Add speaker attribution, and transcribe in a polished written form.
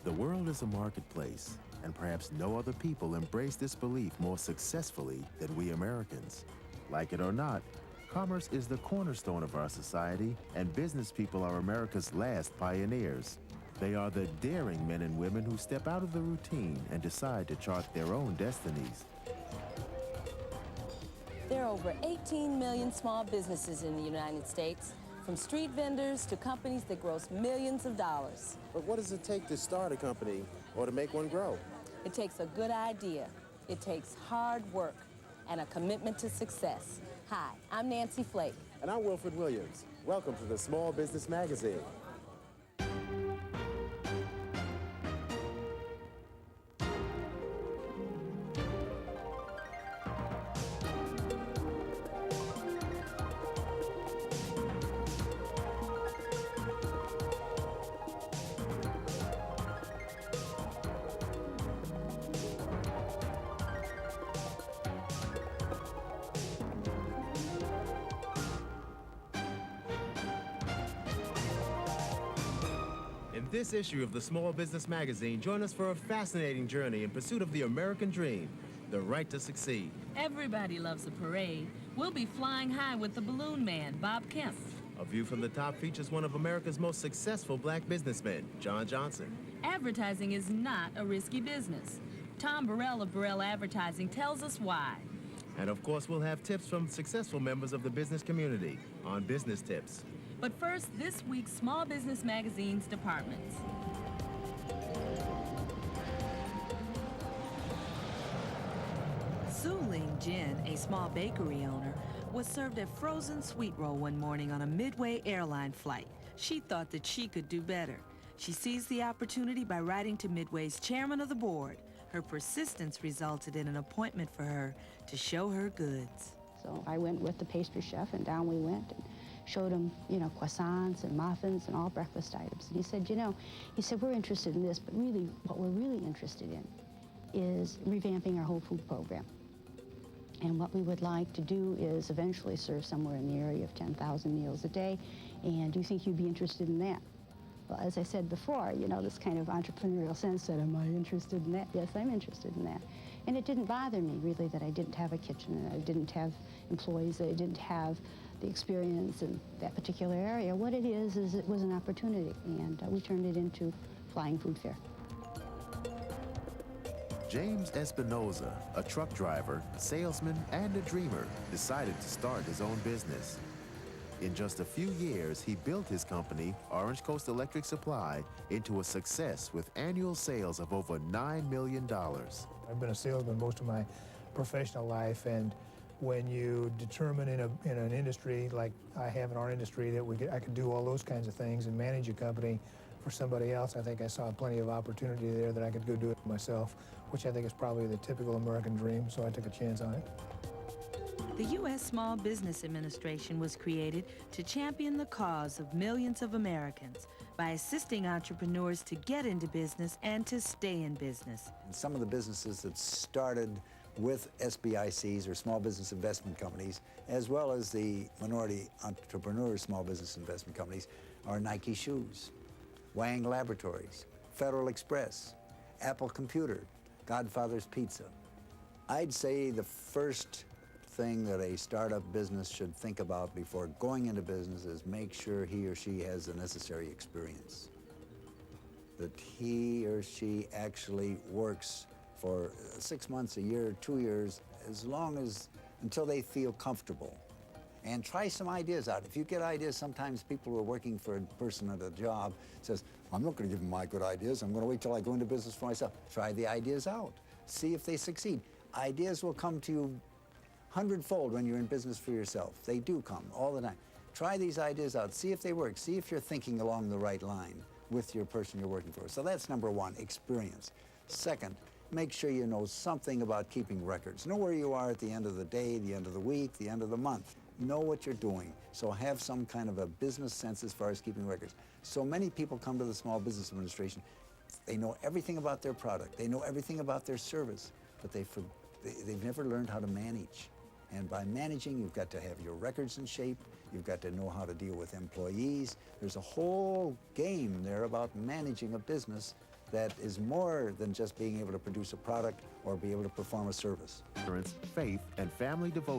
Speaker 1: The world is a marketplace, and perhaps no other people embrace this belief more successfully than we Americans. Like it or not, commerce is the cornerstone of our society, and business people are America's last pioneers. They are the daring men and women who step out of the routine and decide to chart their own destinies.
Speaker 2: There are over 18 million small businesses in the United States, from street vendors to companies that gross millions of dollars.
Speaker 3: But what does it take to start a company or to make one grow?
Speaker 2: It takes a good idea. It takes hard work and a commitment to success. Hi, I'm Nancy Flake.
Speaker 3: And I'm Wilfred Williams. Welcome to the Small Business Magazine.
Speaker 1: In this issue of the Small Business Magazine, join us for a fascinating journey in pursuit of the American dream, the right to succeed.
Speaker 4: Everybody loves a parade. We'll be flying high with the balloon man, Bob Kemp.
Speaker 1: A View from the Top features one of America's most successful black businessmen, John Johnson.
Speaker 4: Advertising is not a risky business. Tom Burrell of Burrell Advertising tells us why.
Speaker 1: And of course, we'll have tips from successful members of the business community on Business Tips.
Speaker 4: But first, this week's Small Business Magazine's departments. Su Ling Jin, a small bakery owner, was served a frozen sweet roll one morning on a Midway airline flight. She thought that she could do better. She seized the opportunity by writing to Midway's chairman of the board. Her persistence resulted in an appointment for her to show her goods.
Speaker 5: So I went with the pastry chef, and down we went and showed him, croissants and muffins and all breakfast items. And he said, we're interested in this, but really what we're really interested in is revamping our whole food program. And what we would like to do is eventually serve somewhere in the area of 10,000 meals a day. And do you think you'd be interested in that? Well, as I said before, this kind of entrepreneurial sense that, am I interested in that? Yes, I'm interested in that. And it didn't bother me, really, that I didn't have a kitchen, and I didn't have employees, that I didn't have the experience in that particular area. What it is it was an opportunity, and we turned it into Flying Food Fair.
Speaker 1: James Espinoza, a truck driver, salesman, and a dreamer, decided to start his own business. In just a few years, he built his company, Orange Coast Electric Supply, into a success with annual sales of over $9 million.
Speaker 6: I've been a salesman most of my professional life, and when you determine in an industry like I have in our industry that I could do all those kinds of things and manage a company for somebody else, I think I saw plenty of opportunity there that I could go do it myself, which I think is probably the typical American dream, so I took a chance on it.
Speaker 4: The U.S. Small Business Administration was created to champion the cause of millions of Americans by assisting entrepreneurs to get into business and to stay in business.
Speaker 7: And some of the businesses that started with SBICs, or Small Business Investment Companies, as well as the Minority Entrepreneurs Small Business Investment Companies, are Nike Shoes, Wang Laboratories, Federal Express, Apple Computer, Godfather's Pizza. I'd say the first thing that a startup business should think about before going into business is make sure he or she has the necessary experience. That he or she actually works for 6 months, a year, 2 years, until they feel comfortable. And try some ideas out. If you get ideas, sometimes people who are working for a person at a job says, I'm not going to give them my good ideas. I'm going to wait till I go into business for myself. Try the ideas out. See if they succeed. Ideas will come to you 100-fold when you're in business for yourself. They do come all the time. Try these ideas out. See if they work. See if you're thinking along the right line with your person you're working for. So that's number one, experience. Second, make sure you know something about keeping records. Know where you are at the end of the day, the end of the week, the end of the month. Know what you're doing. So have some kind of a business sense as far as keeping records. So many people come to the Small Business Administration. They know everything about their product. They know everything about their service, but they've never learned how to manage. And by managing, you've got to have your records in shape. You've got to know how to deal with employees. There's a whole game there about managing a business that is more than just being able to produce a product or be able to perform a service.
Speaker 1: Faith, and family devotion.